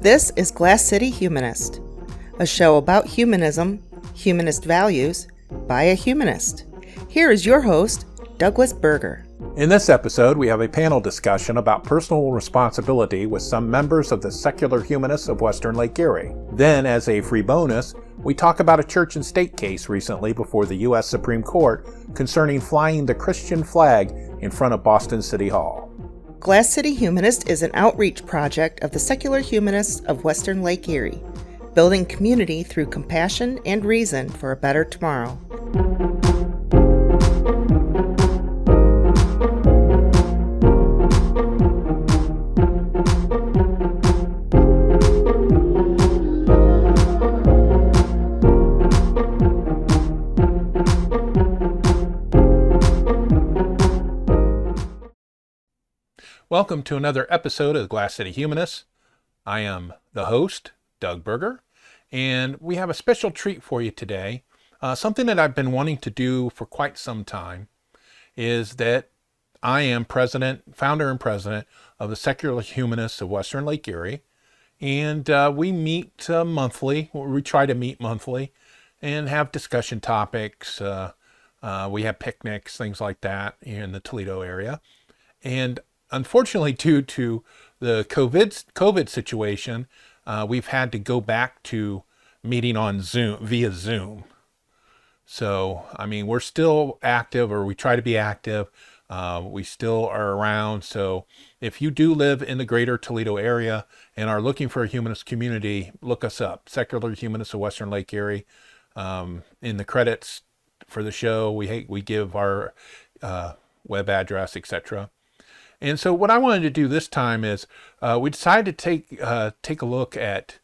This is Glass City Humanist, a show about humanism, humanist values, by a humanist. Here is your host, Douglas Berger. In this episode, we have a panel discussion about personal responsibility with some members of the secular humanists of Western Lake Erie. Then, as a free bonus, we talk about a church and state case recently before the U.S. Supreme Court concerning flying the Christian flag in front of Boston City Hall. Glass City Humanist is an outreach project of the secular humanists of Western Lake Erie, building community through compassion and reason for a better tomorrow. Welcome to another episode of Glass City Humanists. I am the host, Doug Berger, and we have a special treat for you today. Something that I've been wanting to do for quite some time is that I am founder and president of the Secular Humanists of Western Lake Erie, and we meet monthly. We try to meet monthly and have discussion topics. We have picnics, things like that here in the Toledo area. And unfortunately, due to the COVID situation, we've had to go back to meeting on via Zoom. So, we're still active, or we try to be active. We still are around. So if you do live in the greater Toledo area and are looking for a humanist community, look us up. Secular Humanists of Western Lake Erie. In the credits for the show, we give our web address, etc. And so what I wanted to do this time is we decided to take a look at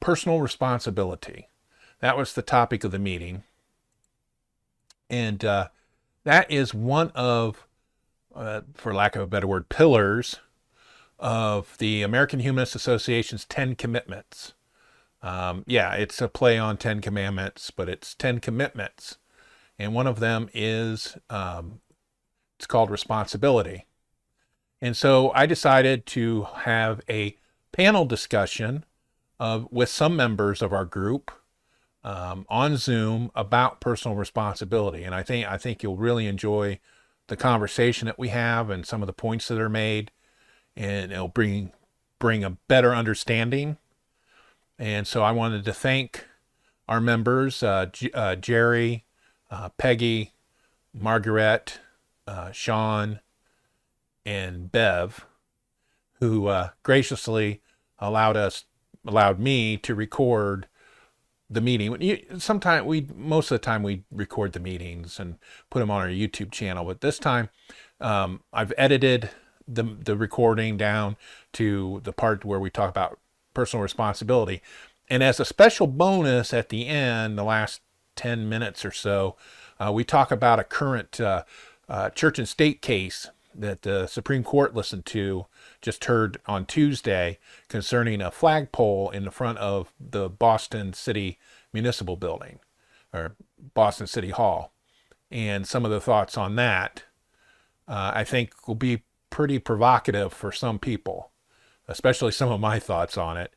personal responsibility. That was the topic of the meeting. And that is one of, for lack of a better word, pillars of the American Humanist Association's 10 Commitments. It's a play on 10 Commandments, but it's 10 commitments. And one of them is, it's called responsibility. And so I decided to have a panel discussion with some members of our group on Zoom about personal responsibility. And I think you'll really enjoy the conversation that we have and some of the points that are made, and it'll bring a better understanding. And so I wanted to thank our members, Jerry, Peggy, Margaret, Sean, and Bev, who graciously allowed me to record the meeting. Most of the time we record the meetings and put them on our YouTube channel, but this time I've edited the recording down to the part where we talk about personal responsibility. And as a special bonus at the end, the last 10 minutes or so, we talk about a current church and state case that the Supreme Court just heard on Tuesday concerning a flagpole in the front of the Boston City Municipal Building, or Boston City Hall. And some of the thoughts on that, I think, will be pretty provocative for some people, especially some of my thoughts on it.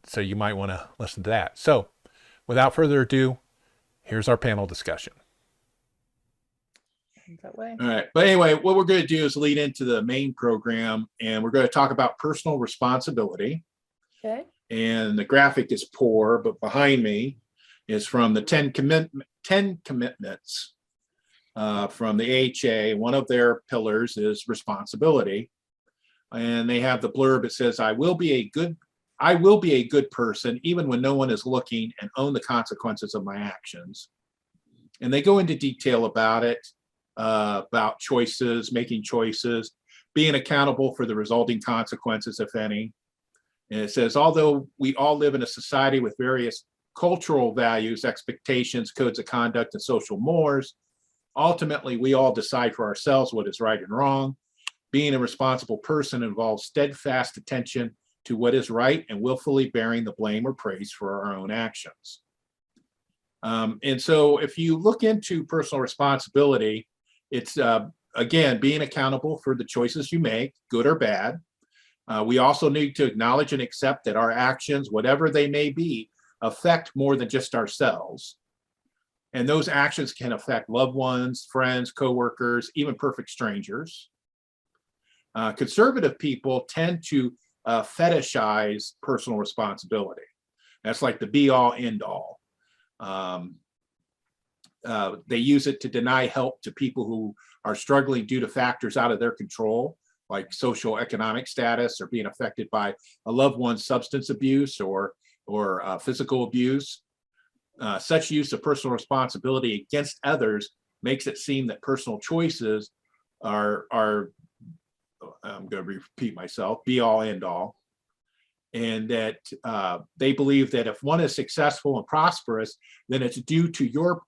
So you might want to listen to that. So without further ado, here's our panel discussion. That way. All right. But anyway, what we're going to do is lead into the main program, and we're going to talk about personal responsibility. Okay. And the graphic is poor, but behind me is from the 10 commitments from the AHA. One of their pillars is responsibility. And they have the blurb. It says, I will be a good person, even when no one is looking, and own the consequences of my actions. And they go into detail about it. About choices, making choices, being accountable for the resulting consequences, if any. And it says, although we all live in a society with various cultural values, expectations, codes of conduct, and social mores, ultimately we all decide for ourselves what is right and wrong. Being a responsible person involves steadfast attention to what is right and willfully bearing the blame or praise for our own actions. And so if you look into personal responsibility, it's, again, being accountable for the choices you make, good or bad. We also need to acknowledge and accept that our actions, whatever they may be, affect more than just ourselves. And those actions can affect loved ones, friends, coworkers, even perfect strangers. Conservative people tend to fetishize personal responsibility. That's like the be all end all. They use it to deny help to people who are struggling due to factors out of their control, like social economic status or being affected by a loved one's substance abuse or physical abuse. Such use of personal responsibility against others makes it seem that personal choices are I'm going to repeat myself, be all end all. And that they believe that if one is successful and prosperous, then it's due to your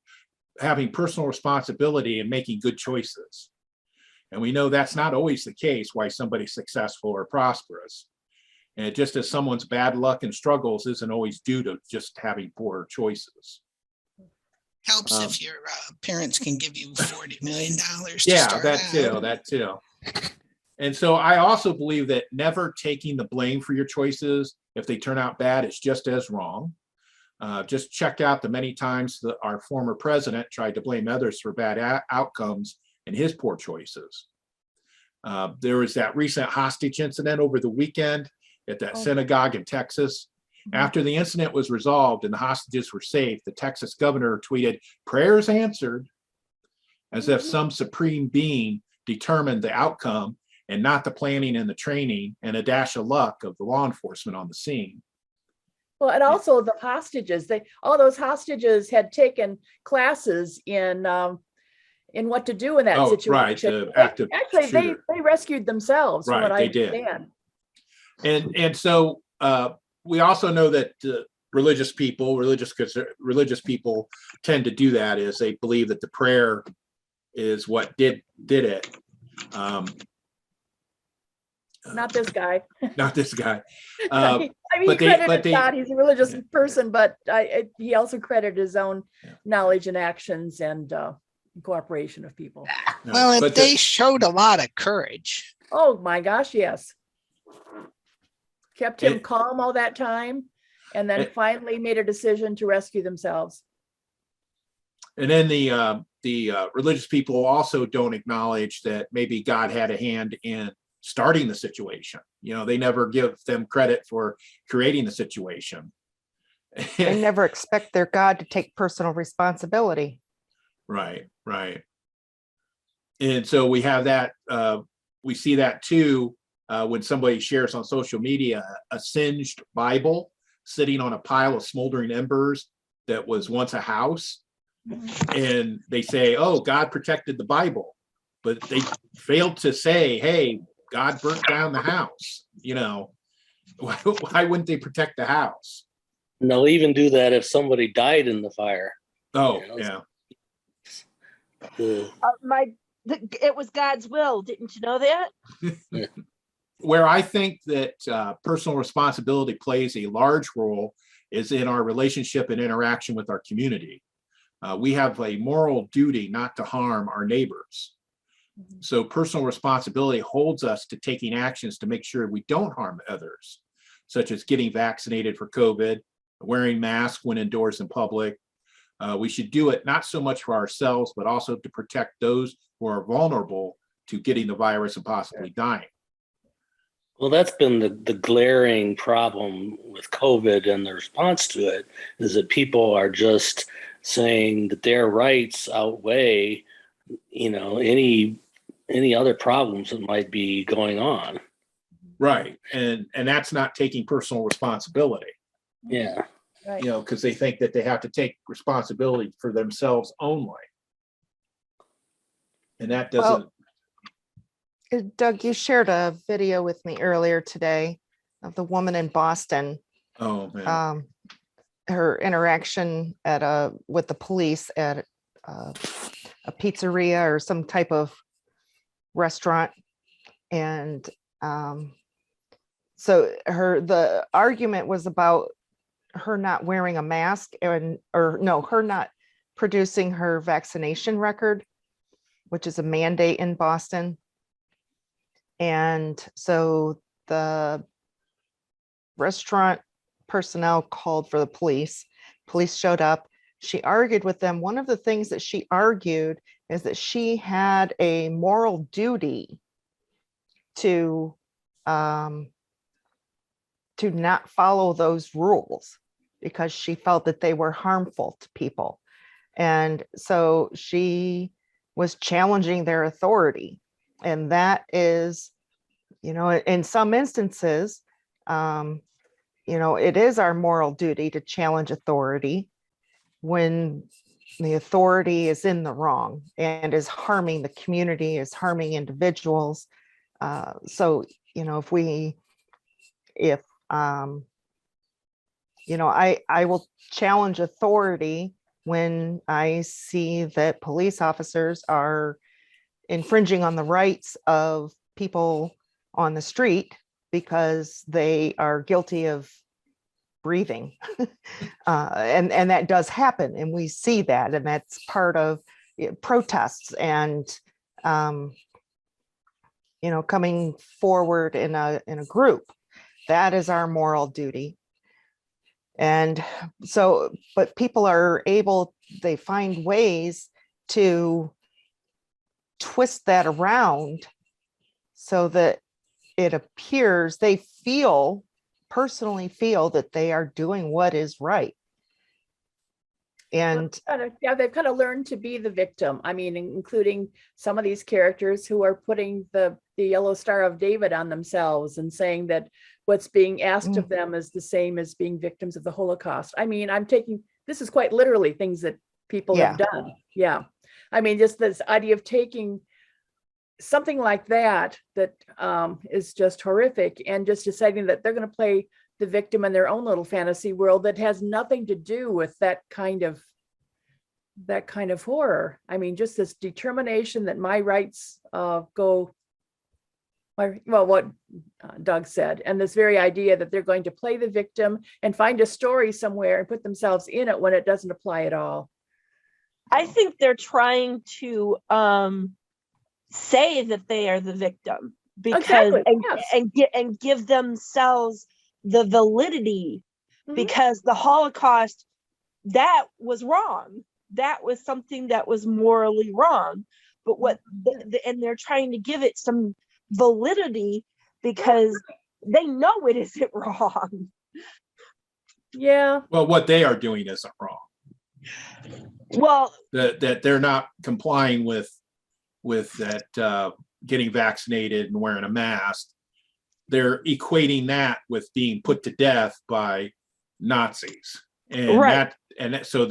having personal responsibility and making good choices. And we know that's not always the case why somebody's successful or prosperous. And just as someone's bad luck and struggles isn't always due to just having poor choices. Helps if your parents can give you $40 million to Yeah, start that too. And so I also believe that never taking the blame for your choices, if they turn out bad, is just as wrong. Just check out the many times that our former president tried to blame others for bad outcomes and his poor choices. There was that recent hostage incident over the weekend at that synagogue in Texas. After the incident was resolved and the hostages were safe, the Texas governor tweeted, "Prayers answered," as if some supreme being determined the outcome and not the planning and the training and a dash of luck of the law enforcement on the scene. Well, and also the hostages, all those hostages had taken classes in what to do in that situation. Right, actually, they rescued themselves, from right, what I they understand. did. And so we also know that religious people tend to do that, is they believe that the prayer is what did it. Not this guy. Not this guy. I mean, he credited God. He's a religious person, but he also credited his own knowledge and actions and cooperation of people. Well, they showed a lot of courage. Oh my gosh, yes. Kept him calm all that time, and then finally made a decision to rescue themselves. And then the religious people also don't acknowledge that maybe God had a hand in starting the situation. They never give them credit for creating the situation. They never expect their God to take personal responsibility. Right. And so we have that, we see that too, when somebody shares on social media a singed Bible sitting on a pile of smoldering embers that was once a house. And they say, "Oh, God protected the Bible," but they failed to say, "Hey, God burnt down the house." Why wouldn't they protect the house? And they'll even do that if somebody died in the fire. Oh, yeah. It was God's will. Didn't you know that? Where I think that personal responsibility plays a large role is in our relationship and interaction with our community. We have a moral duty not to harm our neighbors. So personal responsibility holds us to taking actions to make sure we don't harm others, such as getting vaccinated for COVID, wearing masks when indoors in public. We should do it not so much for ourselves, but also to protect those who are vulnerable to getting the virus and possibly dying. Well, that's been the glaring problem with COVID, and the response to it is that people are just saying that their rights outweigh, any other problems that might be going on. Right. And that's not taking personal responsibility. Yeah. Right. Because they think that they have to take responsibility for themselves only. And that doesn't. Doug, you shared a video with me earlier today of the woman in Boston. Oh, man. Her interaction with the police at a pizzeria or some type of restaurant. And so the argument was about her not wearing a mask her not producing her vaccination record, which is a mandate in Boston. And so the restaurant personnel called for the police. Police showed up. She argued with them. One of the things that she argued is that she had a moral duty to not follow those rules because she felt that they were harmful to people. And so she was challenging their authority. And that is, in some instances, it is our moral duty to challenge authority when the authority is in the wrong and is harming the community, is harming individuals. So, if I will challenge authority when I see that police officers are infringing on the rights of people on the street because they are guilty of breathing. And that does happen. And we see that, and that's part of protests and, coming forward in a group. That is our moral duty. And so, but people are they find ways to twist that around so that it appears they personally feel that they are doing what is right. And they've kind of learned to be the victim. I mean, including some of these characters who are putting the yellow star of David on themselves and saying that what's being asked of them is the same as being victims of the Holocaust. I mean, this is quite literally things that people have done. Yeah. I mean, just this idea of taking something like that is just horrific and just deciding that they're going to play the victim in their own little fantasy world that has nothing to do with that kind of horror. I mean, just this determination that my rights what Doug said, and this very idea that they're going to play the victim and find a story somewhere and put themselves in it when it doesn't apply at all. I think they're trying to say that they are the victim because and give themselves the validity, because the Holocaust, that was wrong. That was something that was morally wrong. But and they're trying to give it some validity because they know it isn't wrong. Yeah. Well, what they are doing isn't wrong. Well, that they're not complying with that getting vaccinated and wearing a mask. They're equating that with being put to death by Nazis, and so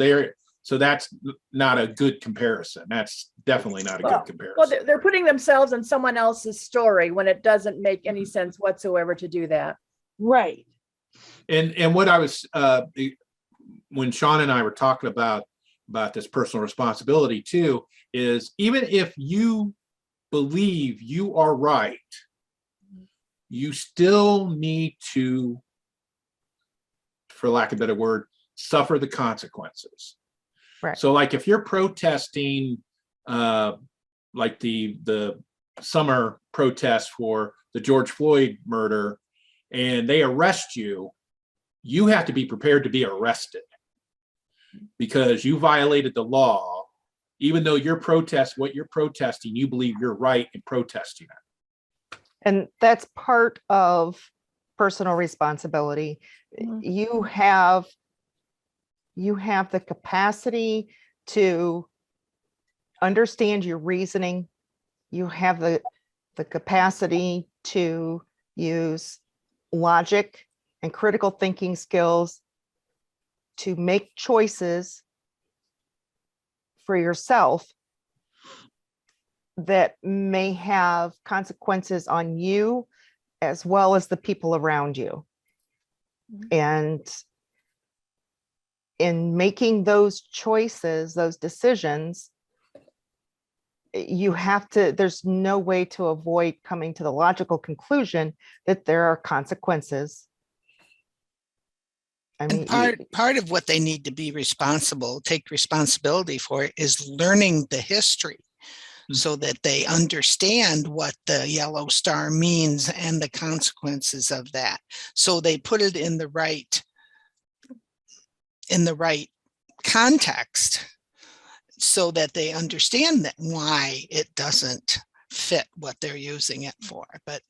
that's not a good comparison. That's definitely not a good comparison. Well, they're putting themselves in someone else's story when it doesn't make any sense whatsoever to do that. Right. And what I was when Sean and I were talking about this personal responsibility too, is even if you believe you are right, you still need to, for lack of a better word, suffer the consequences. Right. So like if you're protesting like the summer protest for the George Floyd murder, and they arrest you, you have to be prepared to be arrested because you violated the law, even though what you're protesting, you believe you're right in protesting it. And that's part of personal responsibility. You have the capacity to understand your reasoning. You have the capacity to use logic and critical thinking skills to make choices for yourself that may have consequences on you as well as the people around you. And in making those choices, those decisions, there's no way to avoid coming to the logical conclusion that there are consequences. I mean, part of what they need to take responsibility for is learning the history. so that they understand what the yellow star means and the consequences of that. So they put it in the right context so that they understand that why it doesn't fit what they're using it for. But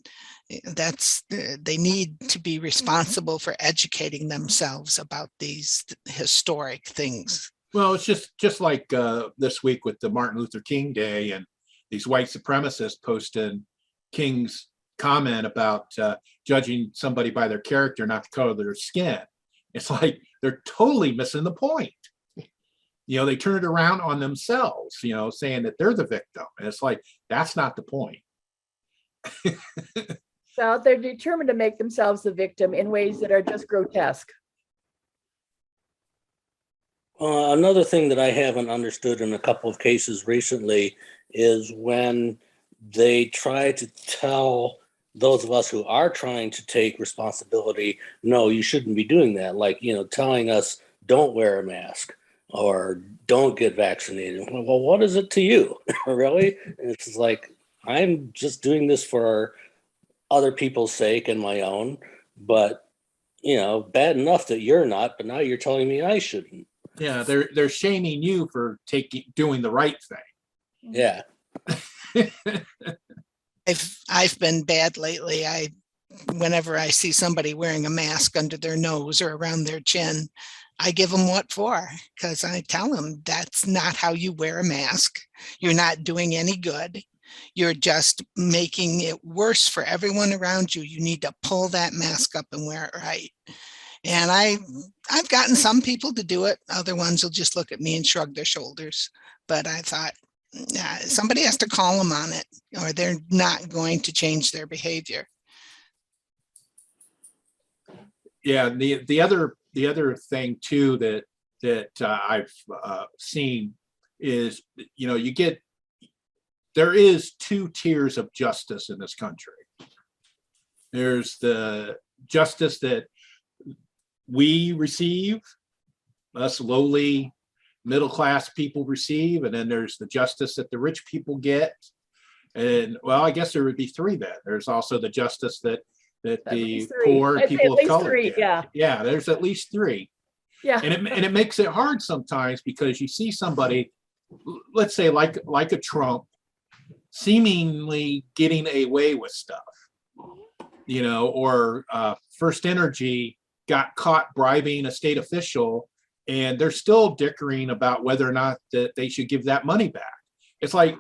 they need to be responsible for educating themselves about these historic things. Well, it's just like this week with the Martin Luther King Day and these white supremacists posting King's comment about judging somebody by their character, not the color of their skin. It's like they're totally missing the point. They turn it around on themselves, saying that they're the victim. And it's like, that's not the point. So they're determined to make themselves the victim in ways that are just grotesque. Another thing that I haven't understood in a couple of cases recently is when they try to tell those of us who are trying to take responsibility, no, you shouldn't be doing that. Like, telling us don't wear a mask or don't get vaccinated. Well, what is it to you? Really? And it's like, I'm just doing this for other people's sake and my own, but bad enough that you're not, but now you're telling me I shouldn't. Yeah, they're shaming you for doing the right thing. Yeah. I've been bad lately. Whenever I see somebody wearing a mask under their nose or around their chin, I give them what for, because I tell them that's not how you wear a mask. You're not doing any good. You're just making it worse for everyone around you. You need to pull that mask up and wear it right. And I've gotten some people to do it. Other ones will just look at me and shrug their shoulders. But I thought, somebody has to call them on it, or they're not going to change their behavior. Yeah, the other thing too that I've seen is, there is two tiers of justice in this country. There's the justice that we receive, us lowly middle-class people receive, and then there's the justice that the rich people get. And well, I guess there would be three then. There's also the justice that the poor and people of color get. Yeah, there's at least three. Yeah. And it makes it hard sometimes, because you see somebody, let's say like a Trump, seemingly getting away with stuff, or First Energy got caught bribing a state official, and they're still dickering about whether or not that they should give that money back. It's like,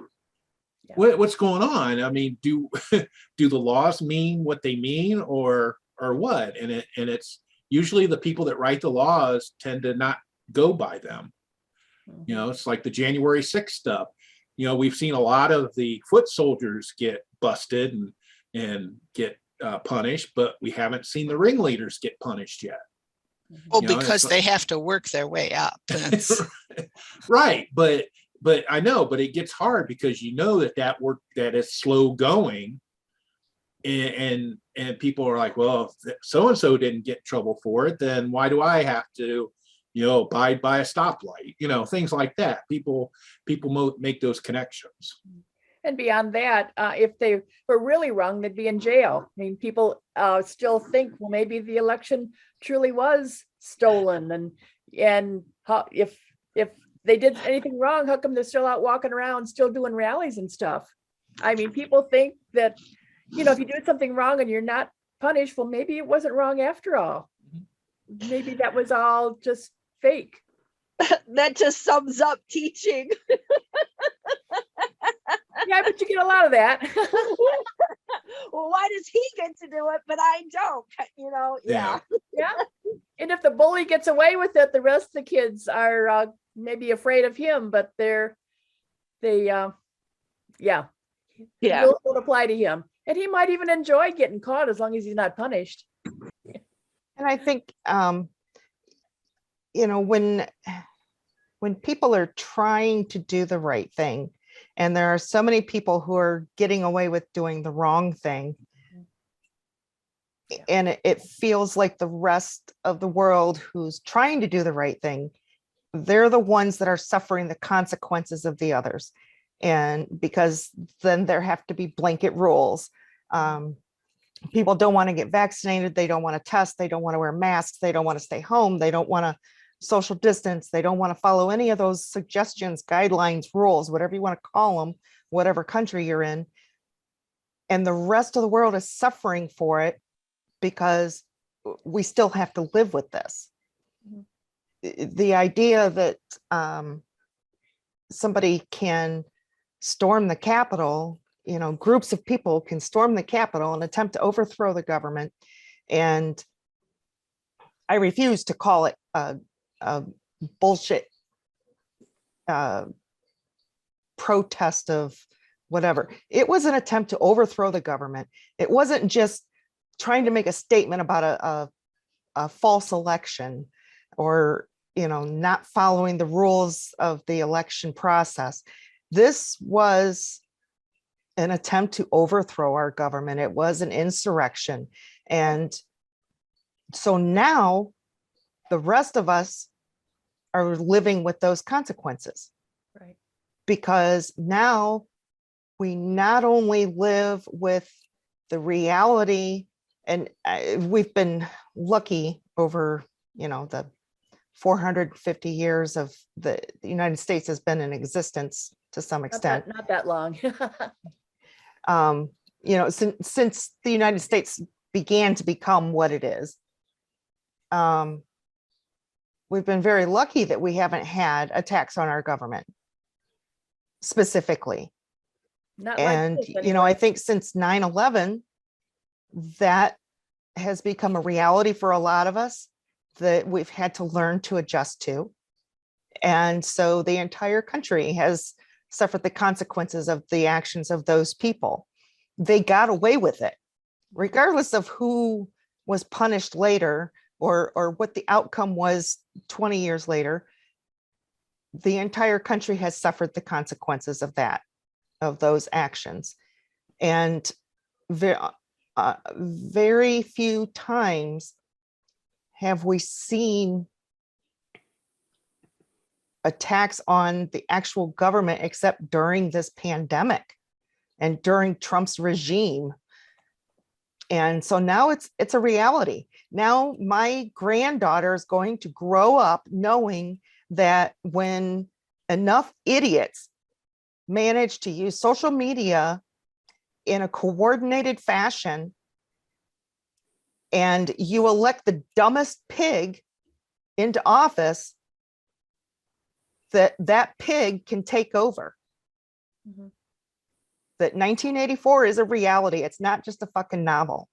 what's going on? I mean, do the laws mean what they mean, or what? And it's usually the people that write the laws tend to not go by them. It's like the January 6th stuff. We've seen a lot of the foot soldiers get busted and get punished, but we haven't seen the ringleaders get punished yet. Oh, because they have to work their way up. Right, but I know, but it gets hard because that work, that is slow going, and people are like, well, if so and so didn't get in trouble for it, then why do I have to abide by a stoplight, things like that. People make those connections. And beyond that, if they were really wrong, they'd be in jail. I mean, people still think, well, maybe the election truly was stolen, and how, if they did anything wrong, how come they're still out walking around, still doing rallies and stuff? I mean, people think that, if you do something wrong and you're not punished, well, maybe it wasn't wrong after all. Maybe that was all just fake. That just sums up teaching. Yeah, but you get a lot of that. Well, why does he get to do it, but I don't? Yeah. Yeah. And if the bully gets away with it, the rest of the kids are maybe afraid of him, but the rules won't apply to him. And he might even enjoy getting caught as long as he's not punished. And I think, when people are trying to do the right thing, and there are so many people who are getting away with doing the wrong thing, and it feels like the rest of the world who's trying to do the right thing, they're the ones that are suffering the consequences of the others. And because then there have to be blanket rules. People don't want to get vaccinated. They don't want to test. They don't want to wear masks. They don't want to stay home. They don't want to social distance. They don't want to follow any of those suggestions, guidelines, rules, whatever you want to call them, whatever country you're in. And the rest of the world is suffering for it because we still have to live with this. The idea that somebody can storm the Capitol, you know, groups of people can storm the Capitol and attempt to overthrow the government. And I refuse to call it a bullshit protest of whatever. It was an attempt to overthrow the government. It wasn't just trying to make a statement about a false election or, you know, not following the rules of the election process. This was an attempt to overthrow our government. It was an insurrection. And so now the rest of us are living with those consequences. Right. Because now we not only live with the reality, and we've been lucky over, you know, the 450 years of the United States has been in existence to some extent. Not that long. You know, since the United States began to become what it is, we've been very lucky that we haven't had attacks on our government specifically. Not And, like this you know, I anyway. think since 9/11, that has become a reality for a lot of us that we've had to learn to adjust to. And so the entire country has suffered the consequences of the actions of those people. They got away with it, regardless of who was punished later or what the outcome was 20 years later. The entire country has suffered the consequences of that, of those actions. And very few times have we seen attacks on the actual government except during this pandemic and during Trump's regime. And so now it's a reality. Now my granddaughter is going to grow up knowing that when enough idiots manage to use social media in a coordinated fashion and you elect the dumbest pig into office, that pig can take over. Mhm. That 1984 is a reality. It's not just a fucking novel.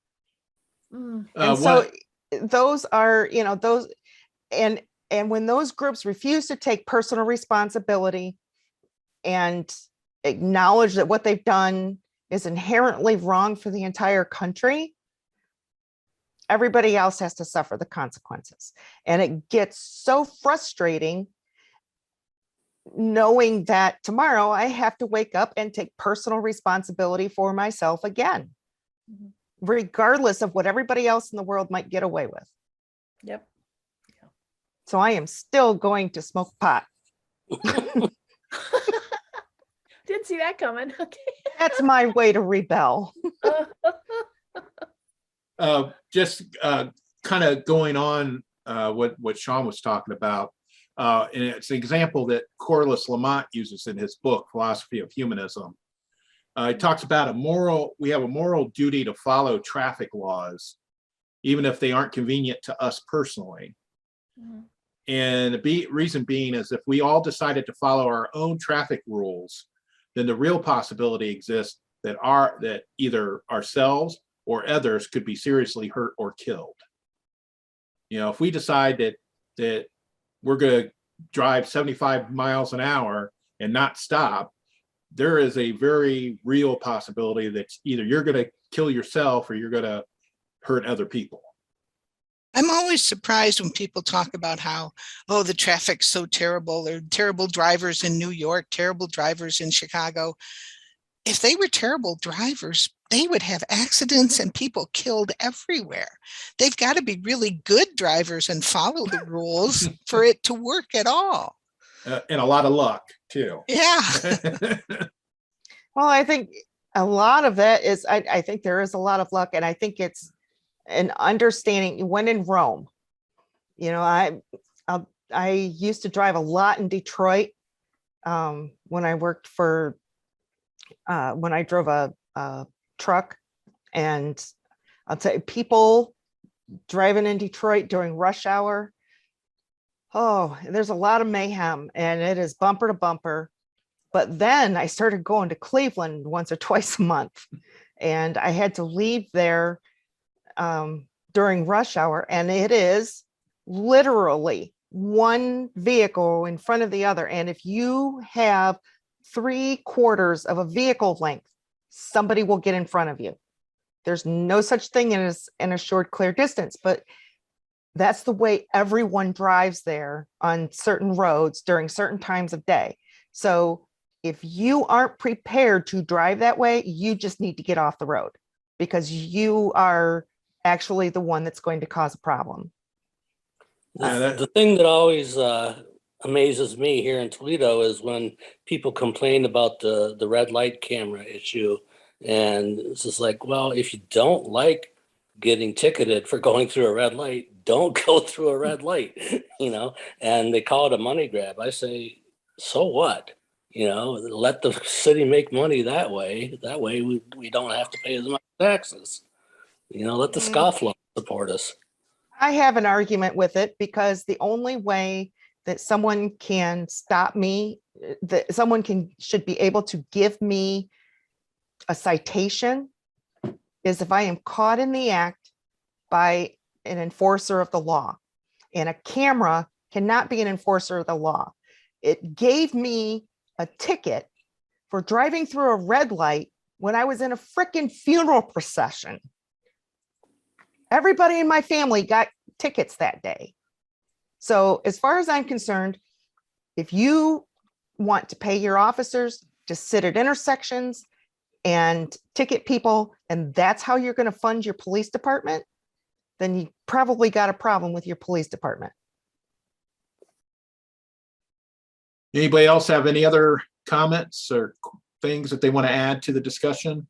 Mm. And so those are, you know, those, and when those groups refuse to take personal responsibility and acknowledge that what they've done is inherently wrong for the entire country, everybody else has to suffer the consequences. And it gets so frustrating knowing that tomorrow I have to wake up and take personal responsibility for myself again, Mhm. regardless of what everybody else in the world might get away with. Yep. So I am still going to smoke pot. Didn't see that coming. Okay. That's my way to rebel. Just kind of going on what Sean was talking about. And it's an example that Corliss Lamont uses in his book, Philosophy of Humanism. He talks about we have a moral duty to follow traffic laws, even if they aren't convenient to us personally. Mhm. And the reason being is if we all decided to follow our own traffic rules, then the real possibility exists that either ourselves or others could be seriously hurt or killed. You know, if we decide that we're going to drive 75 miles an hour and not stop, there is a very real possibility that either you're going to kill yourself or you're going to hurt other people. I'm always surprised when people talk about how, oh, the traffic's so terrible. There are terrible drivers in New York, terrible drivers in Chicago. If they were terrible drivers, they would have accidents and people killed everywhere. They've got to be really good drivers and follow the rules for it to work at all. And a lot of luck too. Yeah. Well, I think a lot of it is, I think there is a lot of luck, and I think it's an understanding when in Rome. You know, I used to drive a lot in Detroit when I worked for when I drove a truck, and I'll tell you, people driving in Detroit during rush hour. Oh, there's a lot of mayhem, and it is bumper to bumper. But then I started going to Cleveland once or twice a month, and I had to leave there during rush hour, and it is literally one vehicle in front of the other. And if you have 3/4 of a vehicle length, somebody will get in front of you. There's no such thing as in a short, clear distance, but that's the way everyone drives there on certain roads during certain times of day. So if you aren't prepared to drive that way, you just need to get off the road, because you are actually the one that's going to cause a problem. The thing that always amazes me here in Toledo is when people complain about the red light camera issue. And it's just like, well, if you don't like getting ticketed for going through a red light, don't go through a red light, and they call it a money grab. I say, so what? Let the city make money that way. That way we don't have to pay as much taxes. Let the scofflaw support us. I have an argument with it, because the only way that someone can stop me, that someone should be able to give me a citation, is if I am caught in the act by an enforcer of the law. And a camera cannot be an enforcer of the law. It gave me a ticket for driving through a red light when I was in a freaking funeral procession. Everybody in my family got tickets that day. So as far as I'm concerned, if you want to pay your officers to sit at intersections and ticket people, and that's how you're going to fund your police department, then you probably got a problem with your police department. Anybody else have any other comments or things that they want to add to the discussion?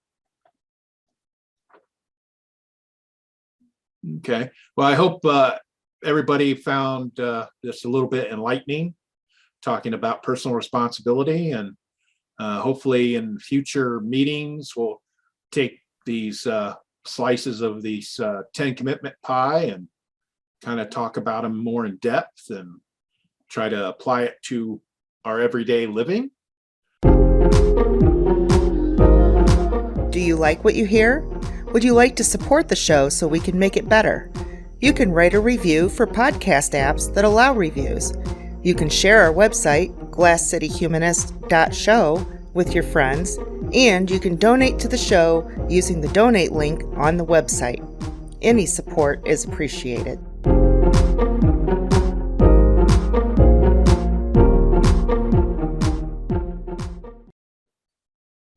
Okay, well, I hope everybody found this a little bit enlightening, talking about personal responsibility, and hopefully in future meetings, we'll take these slices of these 10 commitment pie and kind of talk about them more in depth and try to apply it to our everyday living. Do you like what you hear? Would you like to support the show so we can make it better? You can write a review for podcast apps that allow reviews. You can share our website, glasscityhumanist.show, with your friends, and you can donate to the show using the donate link on the website. Any support is appreciated.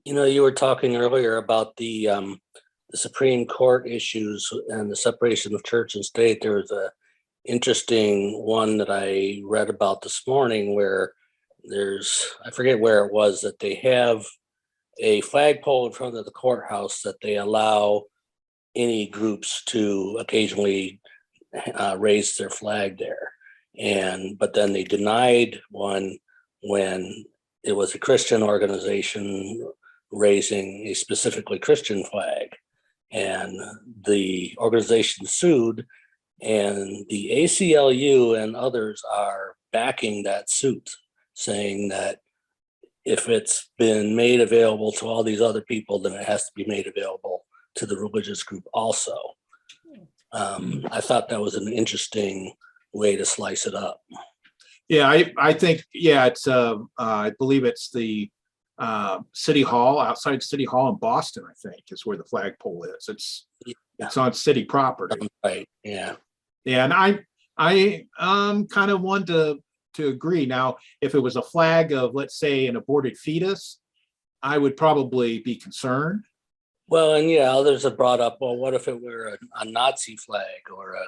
You were talking earlier about the Supreme Court issues and the separation of church and state. There was a interesting one that I read about this morning where I forget where it was, that they have a flagpole in front of the courthouse that they allow any groups to occasionally raise their flag there. But then they denied one when it was a Christian organization raising a specifically Christian flag. And the organization sued, and the ACLU and others are backing that suit, saying that if it's been made available to all these other people, then it has to be made available to the religious group also. I thought that was an interesting way to slice it up. Yeah, I think, it's I believe it's the City Hall, outside City Hall in Boston, I think, is where the flagpole is. It's on city property. Right. Yeah. Yeah, and I kind of want to agree. Now, if it was a flag of, let's say, an aborted fetus, I would probably be concerned. Well, and others have brought up, well, what if it were a Nazi flag or a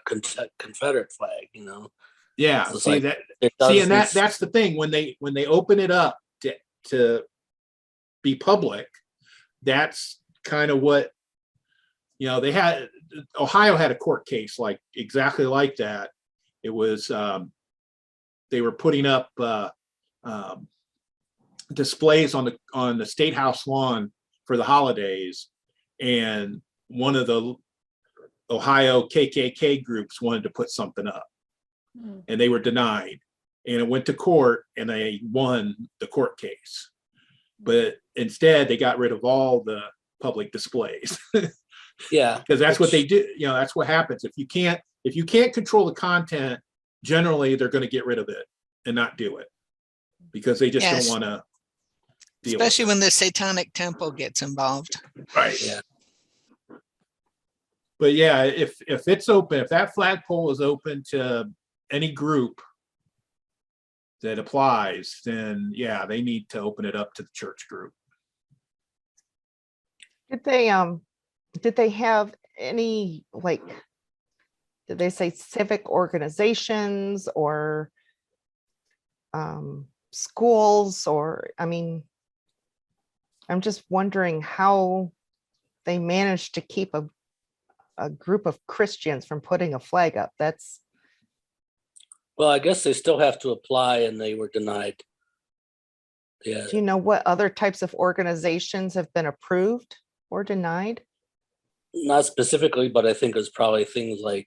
Confederate flag? Yeah, So see like, and that's the thing, when they open it up to be public, that's kind of what, Ohio had a court case like exactly like that. It was, they were putting up displays on the State House lawn for the holidays, and one of the Ohio KKK groups wanted to put something up, and they were denied, and it went to court, and they won the court case. But instead, they got rid of all the public displays. Yeah, because that's what they do. That's what happens if you can't control the content. Generally, they're going to get rid of it and not do it because they just Yes. don't want to deal Especially with when the Satanic Temple gets involved. it. Right. yeah. But yeah, if it's open, if that flagpole is open to any group that applies, then yeah, they need to open it up to the church group. Did they have any, like, did they say civic organizations or schools, or, I mean, I'm just wondering how they managed to keep a group of Christians from putting a flag up. That's, Well, I guess they still have to apply, and they were denied. Yeah, do you know what other types of organizations have been approved or denied? not specifically, but I think it's probably things like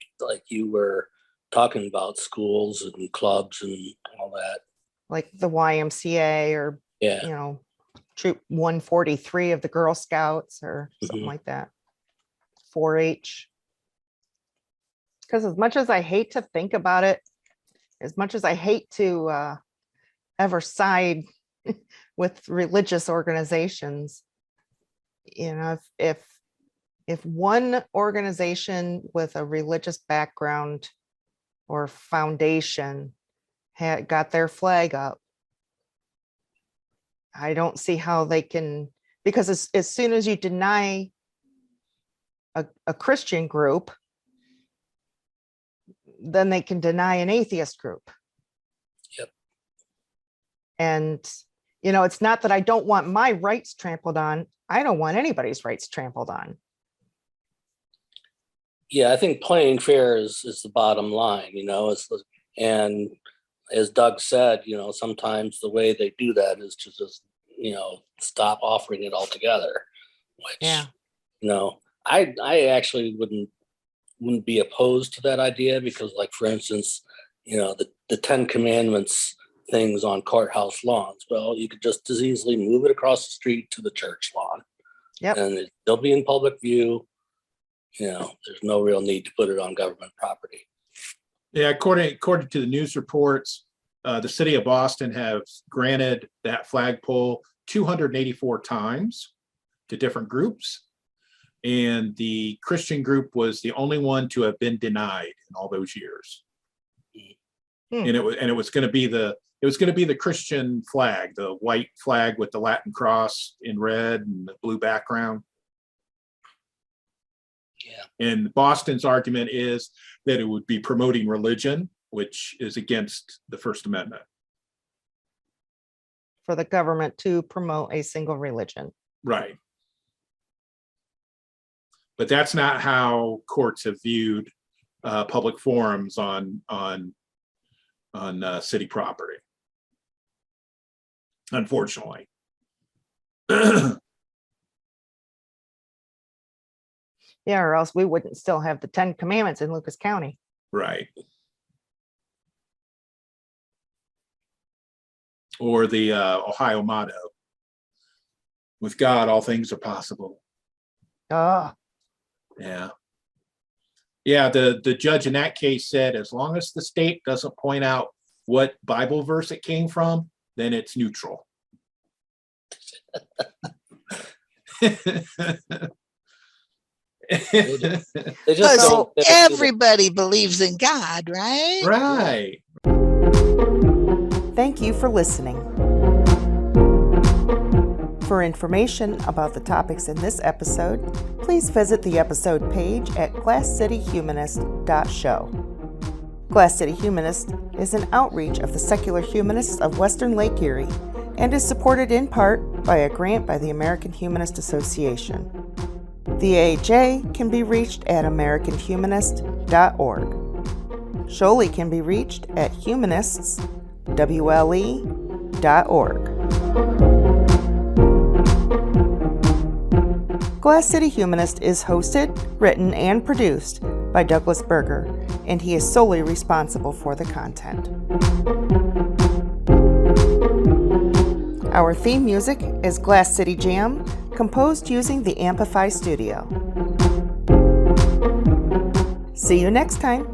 you were talking about, schools and clubs and all that. Like the YMCA or, Yeah, Troop 143 of the Girl Scouts or something Mhm. like that. 4-H. Because as much as I hate to think about it, as much as I hate to ever side with religious organizations, if one organization with a religious background or foundation had got their flag up, I don't see how they can, because as soon as you deny a Christian group, then they can deny an atheist group. Yep. And, it's not that I don't want my rights trampled on. I don't want anybody's rights trampled on. yeah. I think playing fair is the bottom line. And as Doug said, sometimes the way they do that is to just stop offering it altogether. Which Yeah. I actually wouldn't be opposed to that idea, because, like, for instance, the 10 Commandments things on courthouse lawns. Well, you could just as easily move it across the street to the church lawn. Yep. And they'll be in public view. There's no real need to put it on government property. Yeah, according to the news reports, the city of Boston have granted that flagpole 284 times to different groups. And the Christian group was the only one to have been denied in all those years. Hmm. And it was going to be the Christian flag, the white flag with the Latin cross in red and the blue background. Yeah. And Boston's argument is that it would be promoting religion, which is against the First Amendment. For the government to promote a single religion. Right. But that's not how courts have viewed public forums on city property, unfortunately. Yeah, or else we wouldn't still have the 10 Commandments in Lucas County. Right. Or the Ohio motto, with God, all things are possible. Oh, Yeah. Yeah, the judge in that case said, as long as the state doesn't point out what Bible verse it came from, then it's neutral. They just So don't. everybody believes in God, right? Right. thank you for listening. For information about the topics in this episode, please visit the episode page at glasscityhumanist.show. Glass City Humanist is an outreach of the Secular Humanists of Western Lake Erie and is supported in part by a grant by the American Humanist Association. The AHA can be reached at americanhumanist.org. Sholey can be reached at humanists.wle.org. Glass City Humanist is hosted, written, and produced by Douglas Berger, and he is solely responsible for the content. Our theme music is Glass City Jam, composed using the Amplify Studio. See you next time.